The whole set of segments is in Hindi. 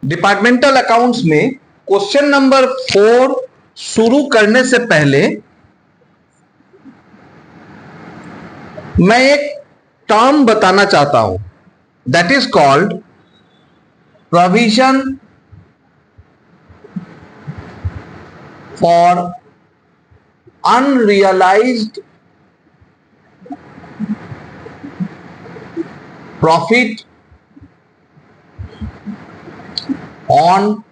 डिपार्टमेंटल अकाउंट्स में क्वेश्चन नंबर 4 शुरू करने से पहले मैं एक टर्म बताना चाहता हूं, that is called provision for unrealised profit on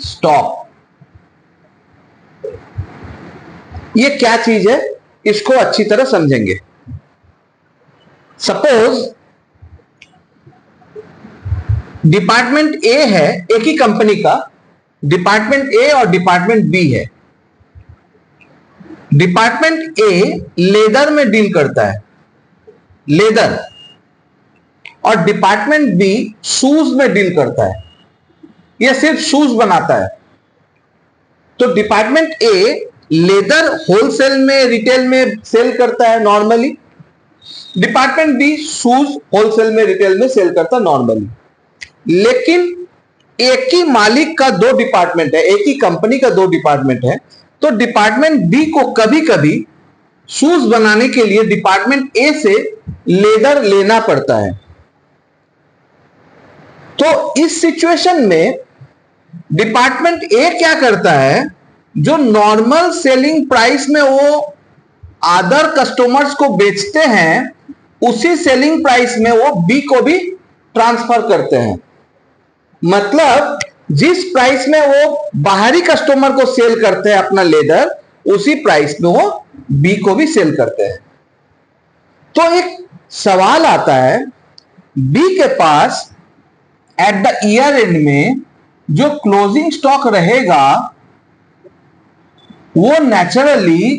stock. ये क्या चीज है, इसको अच्छी तरह समझेंगे। सपोज डिपार्टमेंट ए है, एक ही कंपनी का डिपार्टमेंट ए और डिपार्टमेंट बी है। डिपार्टमेंट ए लेदर में डील करता है, लेदर, और डिपार्टमेंट बी शूज में डील करता है, यह सिर्फ शूज बनाता है। तो डिपार्टमेंट ए लेदर होलसेल में, रिटेल में सेल करता है normally, department B shoes wholesale में, रिटेल में सेल करता है नॉर्मली। लेकिन एक ही मालिक का दो डिपार्टमेंट है, एक ही कंपनी का दो डिपार्टमेंट है, तो डिपार्टमेंट बी को कभी कभी शूज बनाने के लिए डिपार्टमेंट ए से लेदर लेना पड़ता है। तो इस सिचुएशन में डिपार्टमेंट ए क्या करता है, जो नॉर्मल सेलिंग प्राइस में वो अदर कस्टमर्स को बेचते हैं, उसी सेलिंग प्राइस में वो बी को भी ट्रांसफर करते हैं। मतलब जिस प्राइस में वो बाहरी कस्टमर को सेल करते हैं अपना लेदर, उसी प्राइस में वो बी को भी सेल करते हैं। तो एक सवाल आता है, बी के पास एट द ईयर एंड में जो क्लोजिंग स्टॉक रहेगा वो नेचुरली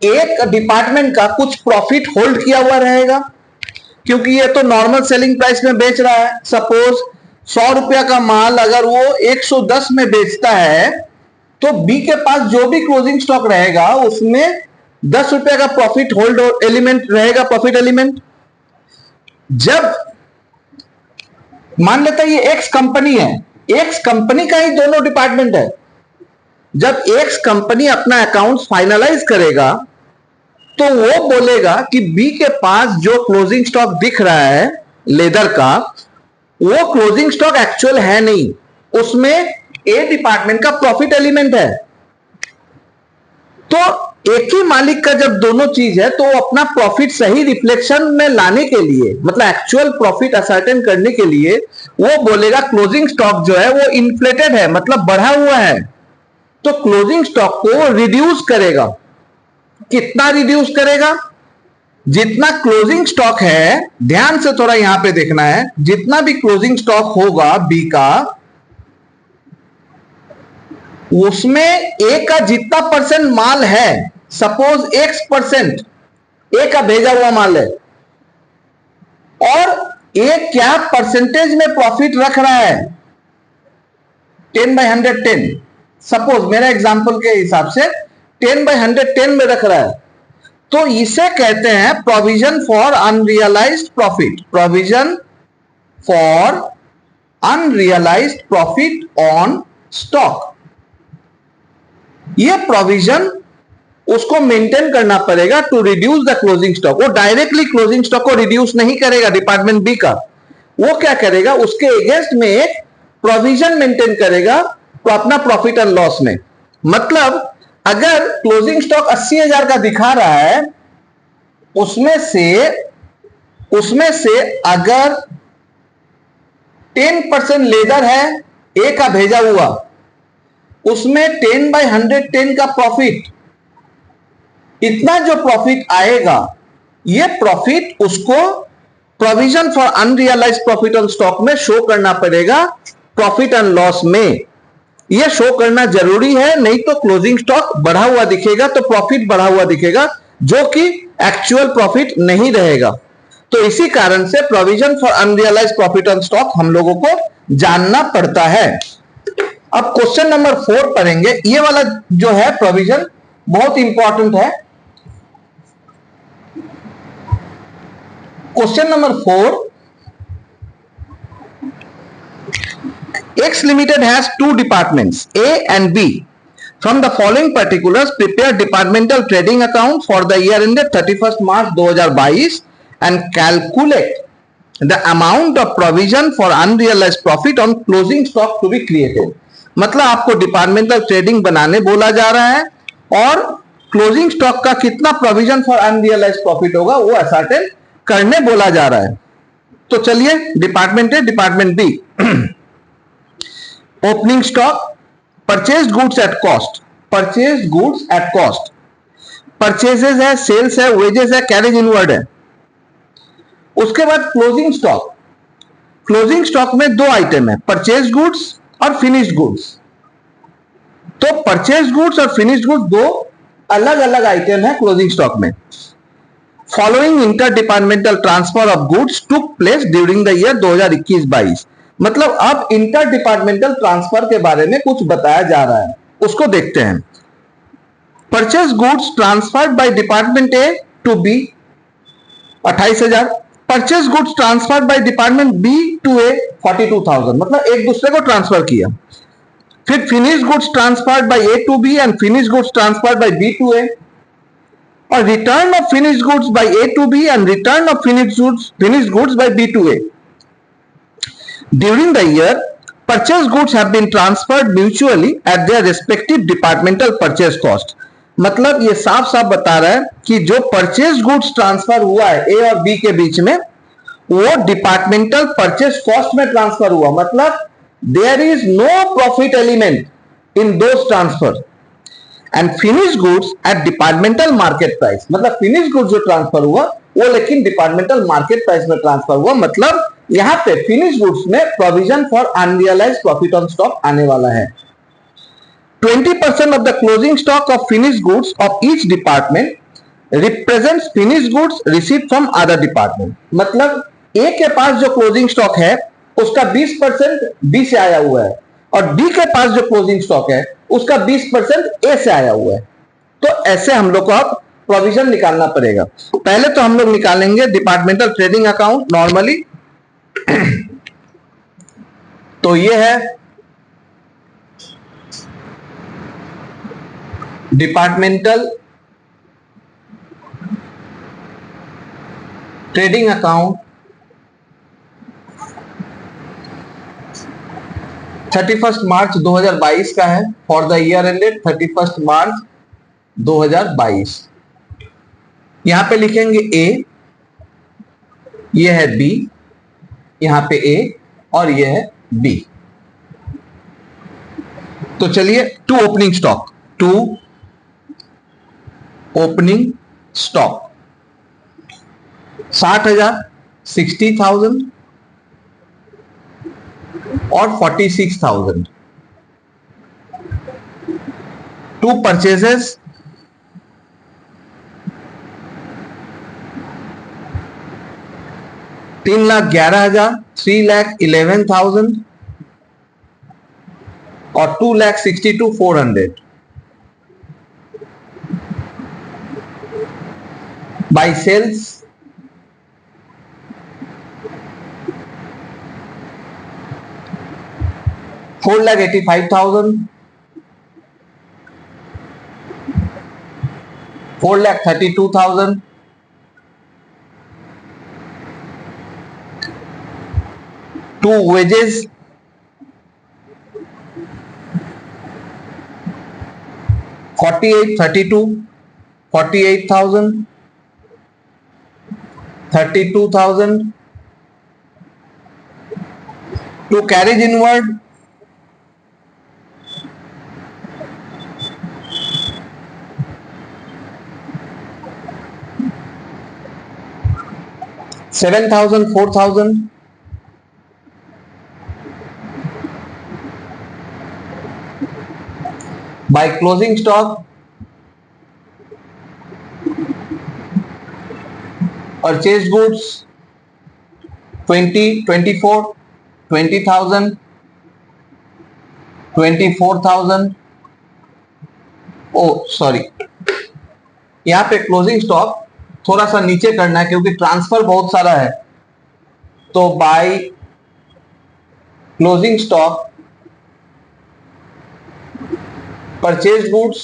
एक डिपार्टमेंट का कुछ प्रॉफिट होल्ड किया हुआ रहेगा, क्योंकि ये तो नॉर्मल सेलिंग प्राइस में बेच रहा है। सपोज 100 रुपया का माल अगर वो 110 में बेचता है, तो बी के पास जो भी क्लोजिंग स्टॉक रहेगा उसमें 10 रुपया का प्रॉफिट होल्ड एलिमेंट रहेगा, प्रॉफिट एलिमेंट। जब मान लेता है ये एक्स कंपनी है, एक्स कंपनी का ही दोनों डिपार्टमेंट है, जब एक्स कंपनी अपना अकाउंट फाइनलाइज करेगा तो वो बोलेगा कि बी के पास जो क्लोजिंग स्टॉक दिख रहा है लेदर का, वो क्लोजिंग स्टॉक एक्चुअल है नहीं, उसमें ए डिपार्टमेंट का प्रॉफिट एलिमेंट है। तो एक ही मालिक का जब दोनों चीज है, तो अपना प्रॉफिट सही रिफ्लेक्शन में लाने के लिए, मतलब एक्चुअल प्रॉफिट असर्टेन करने के लिए, वो बोलेगा क्लोजिंग स्टॉक जो है वो इन्फ्लेटेड है, मतलब बढ़ा हुआ है। तो क्लोजिंग स्टॉक को रिड्यूस करेगा। कितना रिड्यूस करेगा? जितना क्लोजिंग स्टॉक है, ध्यान से थोड़ा यहां पे देखना है, जितना भी क्लोजिंग स्टॉक होगा बी का, उसमें ए का जितना परसेंट माल है, सपोज X% ए का भेजा हुआ माल है, और ए क्या परसेंटेज में प्रॉफिट रख रहा है, 10/110, सपोज मेरा एग्जांपल के हिसाब से 10/110 में रख रहा है, तो इसे कहते हैं provision for unrealised profit. Provision for unrealised profit on stock. यह प्रोविजन उसको मेंटेन करना पड़ेगा to reduce the closing stock. वो डायरेक्टली क्लोजिंग स्टॉक को रिड्यूस नहीं करेगा डिपार्टमेंट बी का, वो क्या करेगा, उसके अगेंस्ट में एक प्रोविजन मेंटेन करेगा तो अपना प्रॉफिट एंड लॉस में। मतलब अगर क्लोजिंग स्टॉक 80,000 का दिखा रहा है, उसमें से अगर 10% लेदर है ए का भेजा हुआ, उसमें 10/110 का प्रॉफिट, इतना जो प्रॉफिट आएगा, ये प्रॉफिट उसको provision for unrealised profit on stock में शो करना पड़ेगा, प्रॉफिट एंड लॉस में। यह शो करना जरूरी है, नहीं तो क्लोजिंग स्टॉक बढ़ा हुआ दिखेगा तो प्रॉफिट बढ़ा हुआ दिखेगा, जो कि एक्चुअल प्रॉफिट नहीं रहेगा। तो इसी कारण से provision for unrealised profit on stock हम लोगों को जानना पड़ता है। अब क्वेश्चन नंबर 4 पढ़ेंगे। ये वाला जो है प्रोविजन बहुत इंपॉर्टेंट है। Question number 4, X Limited has two departments, A and B. From the following particulars, prepare departmental trading account for the year ended 31st March 2022 and calculate the amount of provision for unrealized profit on closing stock to be created. मतलब आपको डिपार्टमेंटल ट्रेडिंग बनाने बोला जा रहा है और क्लोजिंग स्टॉक का कितना प्रोविजन फॉर अनरियलाइज प्रॉफिट होगा वो असर्टेन करने बोला जा रहा है. तो चलिए, डिपार्टमेंट है department B. Opening stock, purchase goods at cost, purchase goods at cost, purchases है, सेल्स है, वेजेस है, कैरेज इनवर्ड है. उसके बाद क्लोजिंग स्टॉक. क्लोजिंग स्टॉक में दो आइटम है, परचेज गुड्स और फिनिश्ड गुड्स. तो परचेज गुड्स और फिनिश्ड गुड्स दो अलग अलग आइटम है क्लोजिंग स्टॉक में. Following inter departmental transfer of goods took place during the year 2021-22. मतलब अब इंटर डिपार्टमेंटल ट्रांसफर के बारे में कुछ बताया जा रहा है, उसको देखते हैं. Purchase goods transferred by department A to B 28,000. Purchase goods transferred by department B to A 42,000. मतलब एक दूसरे को ट्रांसफर किया. फिर finish goods transferred by A to B and finish goods transferred by B to A, और return of finish goods by A to B and return of finish goods by B to A. During the year, purchase goods have been transferred mutually at their respective departmental purchase cost. मतलब ये साफ साफ बता रहा है कि जो परचेज गुड्स ट्रांसफर हुआ है ए और बी के बीच में, वो डिपार्टमेंटल परचेज कॉस्ट में ट्रांसफर हुआ. मतलब there is no profit element in those transfer. And finish goods at departmental market price. मतलब फिनिश गुड्स जो ट्रांसफर हुआ वो लेकिन डिपार्टमेंटल मार्केट प्राइस में ट्रांसफर हुआ. मतलब यहां पे फिनिश गुड्स में provision for unrealised profit on stock आने वाला है. 20% of the closing stock of finished goods of each department represents finished goods received from other department. मतलब ए के पास जो क्लोजिंग स्टॉक है उसका 20% बी से आया हुआ है और बी के पास जो क्लोजिंग स्टॉक है उसका 20% ए से आया हुआ है. तो ऐसे हम लोग को अब प्रोविजन निकालना पड़ेगा. पहले तो हम लोग निकालेंगे डिपार्टमेंटल ट्रेडिंग अकाउंट नॉर्मली. तो ये है डिपार्टमेंटल ट्रेडिंग अकाउंट 31 मार्च 2022 का है फॉर द ईयर एंडेड 31 मार्च 2022. यहां पे लिखेंगे ए, ये है बी, यहां पे ए और ये है बी. तो चलिए, to opening stock, to opening stock 60,000, 60,000 और 46,000. टू परचेजेस 3,11,000, 3,11,000 और 2,62,400. By sales 4,85,000, 4,32,000, two wages 48,000, 32,000, to carriage inward 7,000, 4,000, by closing stock purchased goods 24, 20,000, 24,000. O sorry, यहाँ पे क्लोजिंग स्टॉक थोड़ा सा नीचे करना है क्योंकि ट्रांसफर बहुत सारा है। तो by closing stock purchase goods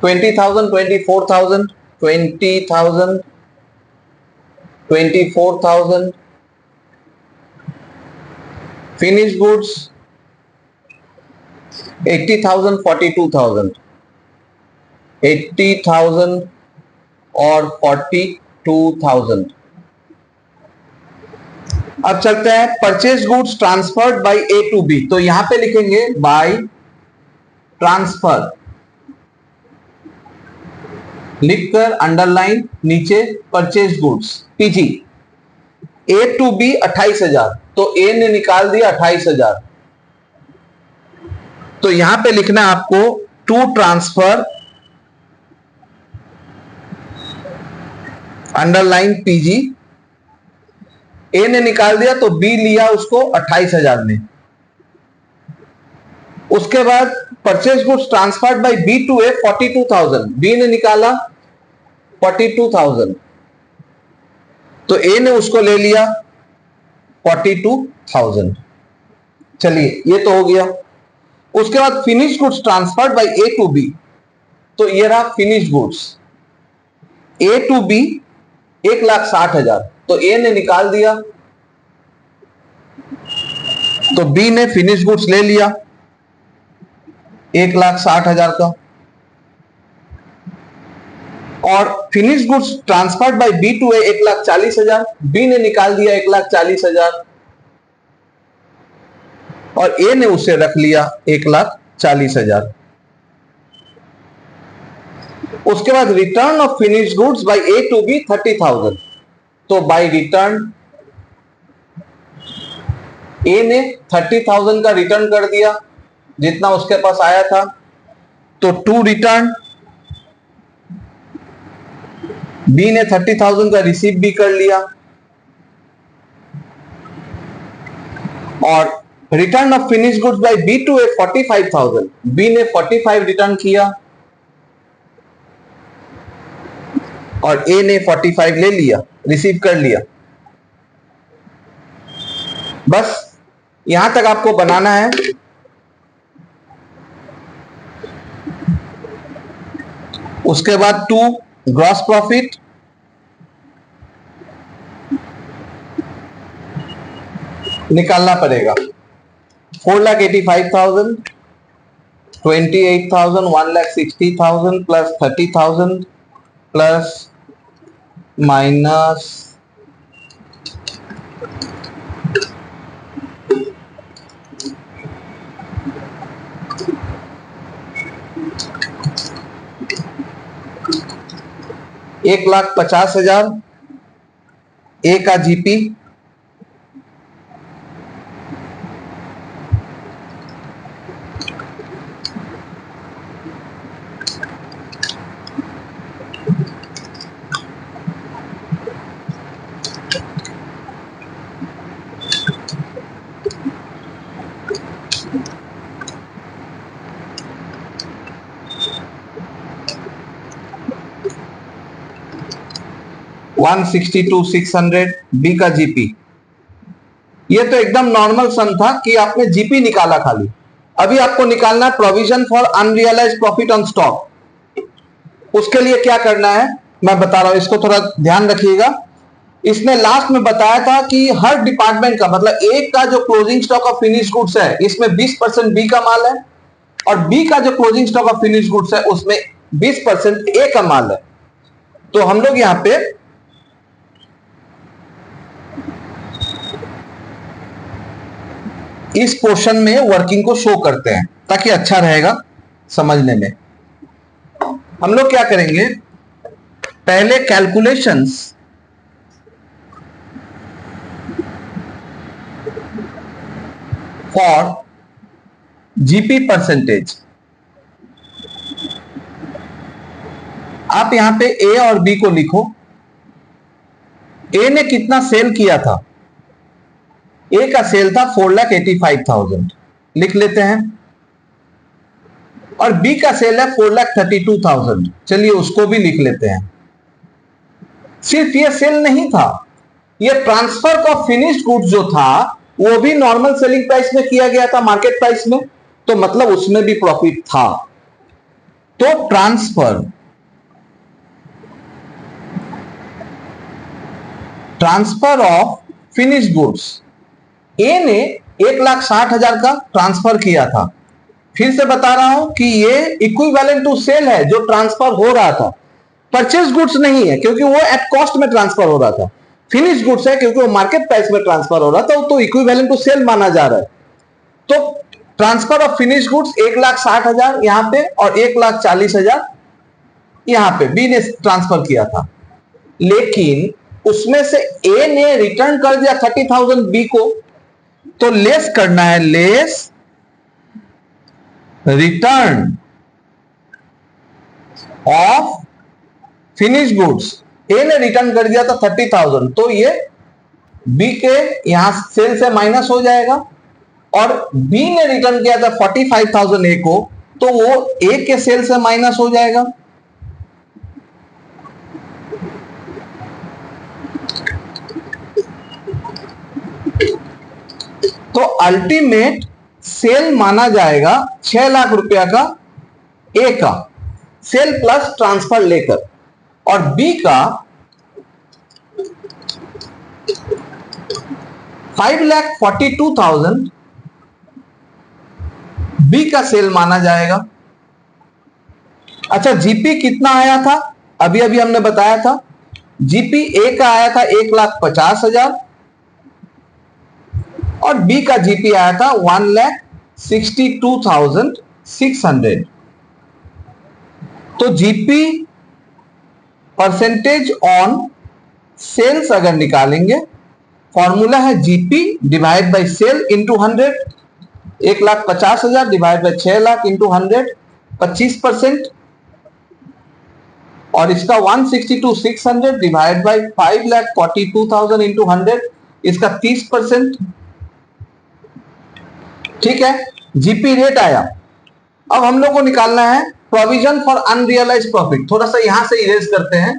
20,000, 24,000, 20,000, 24,000, finished goods 80,000, 42,000, 80,000 और 42,000। अब चलते हैं purchase goods transferred by A to B. तो यहां पे लिखेंगे बाय ट्रांसफर, लिखकर अंडरलाइन नीचे purchase goods PG A to B 28,000। तो ए ने निकाल दिया 28,000। तो यहां पे लिखना है आपको टू ट्रांसफर अंडरलाइन पीजी। ए ने निकाल दिया तो बी लिया उसको 28,000 में। उसके बाद purchase goods transferred by B to A 42,000। B ने निकाला 42,000 तो ए ने उसको ले लिया 42,000। चलिए ये तो हो गया। उसके बाद finish goods transferred by A to B. तो ये रहा finish goods A to B 1,60,000। तो ए ने निकाल दिया तो बी ने फिनिश गुड्स ले लिया 1,60,000 का। और finish goods transferred by B to A 1,40,000। B ने निकाल दिया 1,40,000 और ए ने उसे रख लिया 1,40,000। उसके बाद return of finish goods by A to B 30,000। तो बाय रिटर्न ए ने 30,000 का रिटर्न कर दिया जितना उसके पास आया था। तो टू रिटर्न बी ने 30,000 का रिसीव भी कर लिया और return of finish goods by B to A 45,000। B ने 45 रिटर्न किया और ए ने 45 ले लिया, रिसीव कर लिया। बस यहां तक आपको बनाना है। उसके बाद टू ग्रॉस प्रॉफिट निकालना पड़ेगा। 4,85,000, 28,000, 1,60,000 प्लस 30,000 प्लस माइनस 1,50,000 ए का जीपी, $162,600 बी का जीपी। ये तो एकदम नॉर्मल सम था कि आपने जीपी निकाला खाली। अभी आपको निकालना है provision for unrealised profit on stock. उसके लिए क्या करना है मैं बता रहा हूं, इसको थोड़ा ध्यान रखिएगा। इसने लास्ट में बताया था कि हर डिपार्टमेंट का मतलब एक का जो closing stock of finish goods है इसमें 20% बी का माल है और बी का जो closing stock of finish goods है उसमें 20% ए का माल है। तो हम लोग यहां पे इस पोर्शन में वर्किंग को शो करते हैं ताकि अच्छा रहेगा समझने में। हम लोग क्या करेंगे, पहले कैलकुलेशंस फॉर जीपी परसेंटेज। आप यहां पे ए और बी को लिखो। ए ने कितना सेल किया था, ए का सेल था 4,85,000 लिख लेते हैं और बी का सेल है 4,32,000। चलिए उसको भी लिख लेते हैं। सिर्फ ये सेल नहीं था, ये ट्रांसफर ऑफ फिनिश्ड गुड्स जो था वो भी नॉर्मल सेलिंग प्राइस में किया गया था, मार्केट प्राइस में, तो मतलब उसमें भी प्रॉफिट था। तो transfer of finished goods, A ने 1,60,000 का ट्रांसफर किया था। फिर से बता रहा हूं कि ये इक्विवेलेंट टू सेल है जो ट्रांसफर हो रहा था, परचेज गुड्स नहीं है क्योंकि वो एट कॉस्ट में ट्रांसफर हो रहा था, फिनिश गुड्स है क्योंकि वो मार्केट प्राइस में ट्रांसफर हो रहा था, तो इक्विवेलेंट टू सेल माना जा रहा है। तो ट्रांसफर ऑफ फिनिश गुड्स 1,60,000 यहां पे और 1,40,000 यहां पे बी ने ट्रांसफर किया था, लेकिन उसमें से ए ने रिटर्न कर दिया 30,000 बी को, तो लेस करना है, less return of finish goods. A ने रिटर्न कर दिया था 30,000, तो ये बी के यहां सेल से माइनस हो जाएगा, और बी ने रिटर्न किया था 45,000 ए को, तो वो ए के सेल से माइनस हो जाएगा। तो अल्टीमेट सेल माना जाएगा 6 लाख रुपया का ए का, सेल प्लस ट्रांसफर लेकर, और बी का 5,42,000 बी का सेल माना जाएगा। अच्छा, जीपी कितना आया था? अभी अभी हमने बताया था, जीपी ए का आया था 1,50,000 और बी का जीपी आया था 1,62,600। तो जीपी परसेंटेज ऑन सेल्स अगर निकालेंगे, फॉर्मूला है GP divide by sale into 100, 1,50,000 divide by 6 lakh into 100, 25%, और इसका 162,600 डिवाइड बाय 5,42,000 इंटू 100, इसका 30%। ठीक है, जीपी रेट आया। अब हम लोग को निकालना है प्रोविजन फॉर अनरियलाइज्ड प्रॉफिट। थोड़ा सा यहां से इरेज करते हैं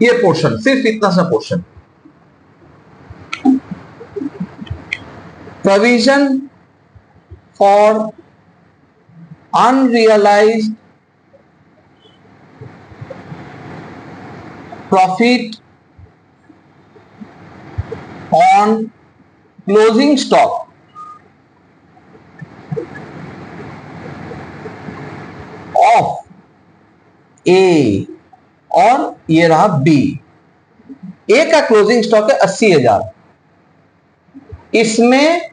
ये पोर्शन, सिर्फ इतना सा portion, provision for unrealised profit on closing stock of A, और ये रहा बी। ए का क्लोजिंग स्टॉक है 80,000, इसमें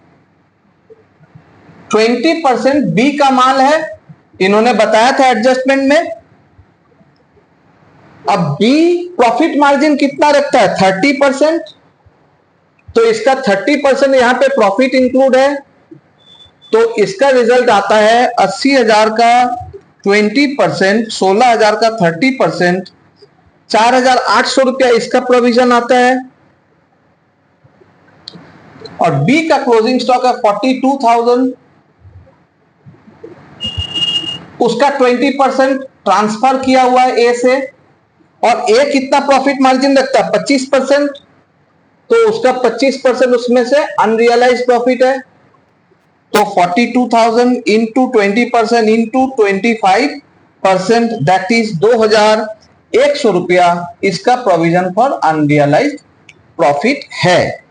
20% बी का माल है, इन्होंने बताया था एडजस्टमेंट में। अब बी प्रॉफिट मार्जिन कितना रखता है? 30%, तो इसका 30% यहां पे प्रॉफिट इंक्लूड है, तो इसका रिजल्ट आता है 80,000 का 20%, 16,000 का 30%, 4,800 रुपया इसका प्रोविजन आता है। और बी का क्लोजिंग स्टॉक है 42,000, उसका 20% ट्रांसफर किया हुआ है ए से, और ए कितना प्रॉफिट मार्जिन रखता है? 25%, तो उसका 25% उसमें से अनरियलाइज्ड प्रॉफिट है, तो 42,000 इंटू 20% इंटू 25%, दैट इज 2,100 रुपया इसका प्रोविजन फॉर अनरियलाइज्ड प्रॉफिट है।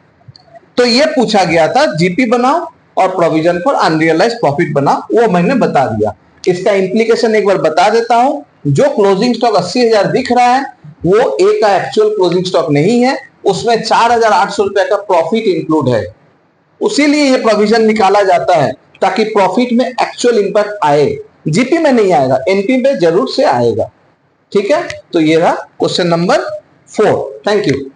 तो ये पूछा गया था, जीपी बनाओ और प्रोविजन फॉर अनरियलाइज्ड प्रॉफिट बनाओ, वो मैंने बता दिया। इसका इंप्लीकेशन एक बार बता देता हूं, जो क्लोजिंग स्टॉक 80,000 दिख रहा है वो ए का एक्चुअल क्लोजिंग स्टॉक नहीं है, उसमें 4,800 रुपया का प्रॉफिट इंक्लूड है, उसीलिए ये प्रोविजन निकाला जाता है ताकि प्रॉफिट में एक्चुअल इंपैक्ट आए। जीपी में नहीं आएगा, एनपी में जरूर से आएगा। ठीक है, तो ये रहा क्वेश्चन नंबर 4। Thank you.